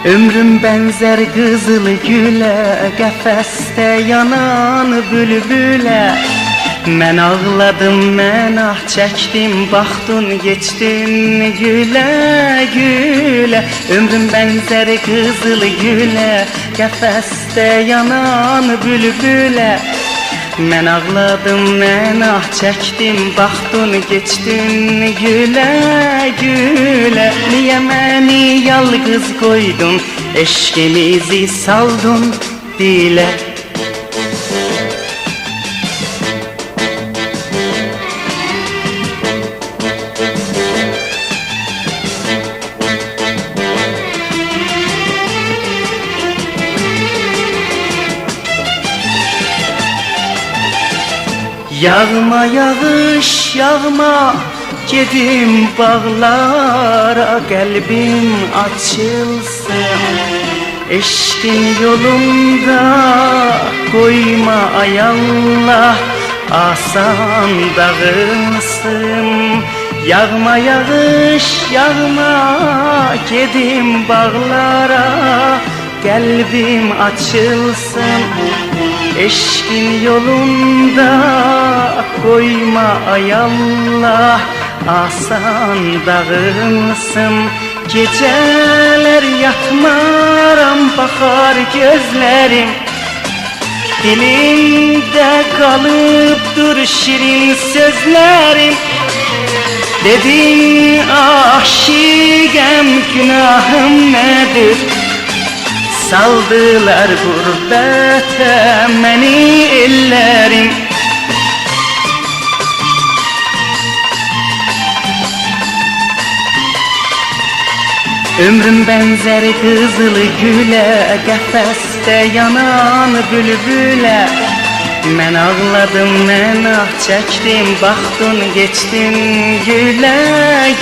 Ömrüm benzer kızıl güle, qəfəsdə yanan bülbülə. Mən ağladım, mən ah çəkdim, baxdın geçdin gülə gülə. Ömrüm benzer kızıl güle, qəfəsdə yanan bülbülə. Mən ağladım, mən ah çəkdim, baxdın geçdin gülə gülə. Niyə məni yalqız qoydun, eşqimizi saldın dilə. Yağma yağış yağma, gedim bağlara, qəlbim açılsın. Eşqin yolunda koyma ay Allah, asan dağılsın. Yağma yağış yağma, gedim bağlara, qəlbim açılsın. Eşqin yolunda koyma ay Allah, asan dağılsın. Geceler yatmaram, bakar gözlerim, dilimde kalıptır şirin sözlerim. Dedin aşıgam, günahım nedir? Saldılar gurbete məni ellerim. Ömrüm benzer kızıl güle, qəfəsdə yanan bülbülə. Mən ağladım, mən ah çəkdim, baxdın geçdin gülə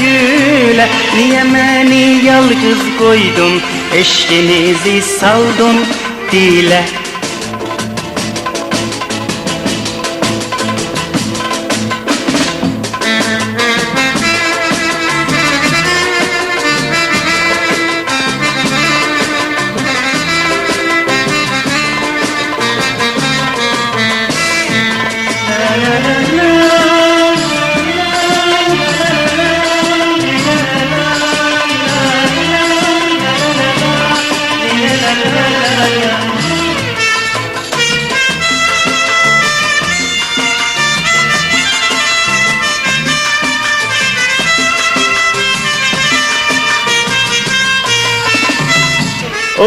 gülə. Niyə məni yalqız qoydun, eşqimizi saldın dilə.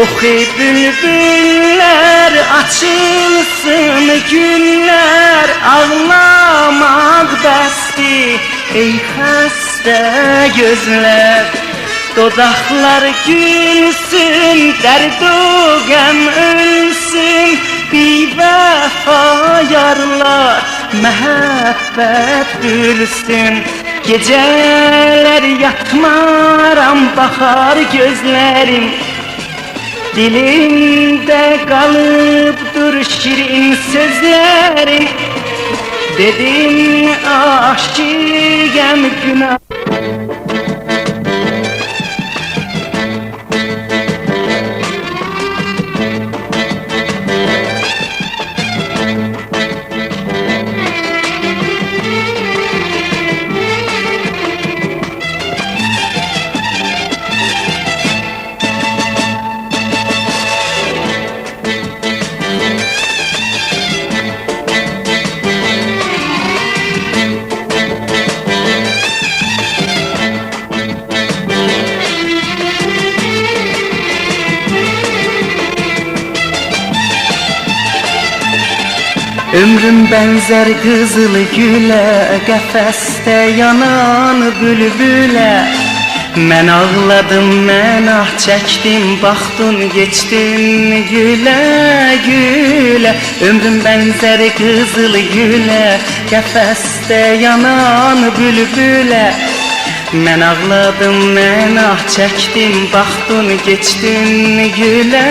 Oxu bülbüller açılsın günler, ağlamaq bəsdir ey xəstə gözlər. Dodaqlar gülsün, dərd o qəm ölsün, bivəfa yarlar məhəbbət gülsün. Gecələr yatmaram, baxar gözlərim, dilimde kalıptır şirin sözlerim. Dedim aşıgam, günah. Ömrüm benzer kızıl güle, qəfəsdə yanan bülbülə. Mən ağladım, mən ah çəkdim, baxdın geçdin gülə gülə. Ömrüm benzer kızıl güle, qəfəsdə yanan bülbülə. Mən ağladım, mən ah çəkdim, baxdın geçdin gülə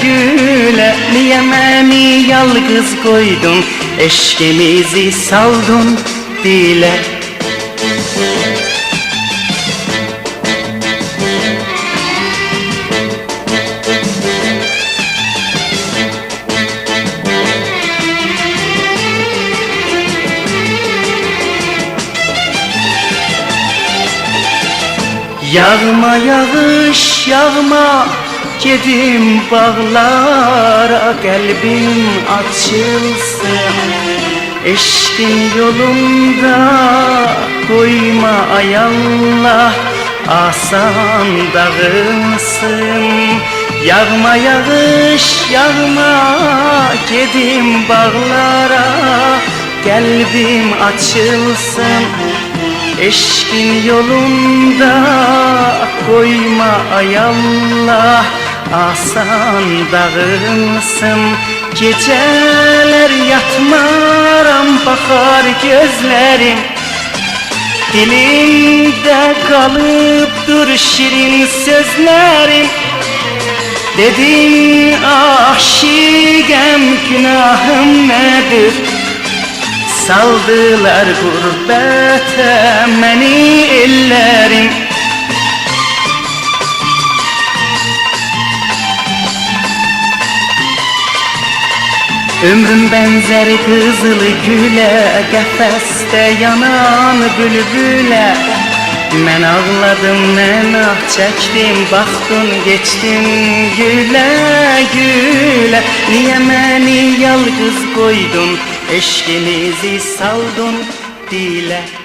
gülə. Niyə məni yalqız qoydun, eşqimizi saldın dilə. Yağma yağış yağma, gedim bağlara, qəlbim açılsın. Eşqin yolunda koyma ay Allah, asan dağılsın. Yağma yağış yağma, gedim bağlara, qəlbim açılsın. Eşkin yolunda koyma ay Allah, asan dağılsın. Geceler yatmaram, bakar gözlerim. Dilimde kalıptır şirin sözlerim. Dedim aşıgem, günahım nedir? Saldılar gurbete məni ellərim. Ömrüm benzer kızıl güle, qəfəsdə yanan bülbülə. Mən ağladım, mən ah çəkdim, baxdın geçdin gülə gülə. Niyə məni yalqız qoydun, eşqimizi saldın dilə.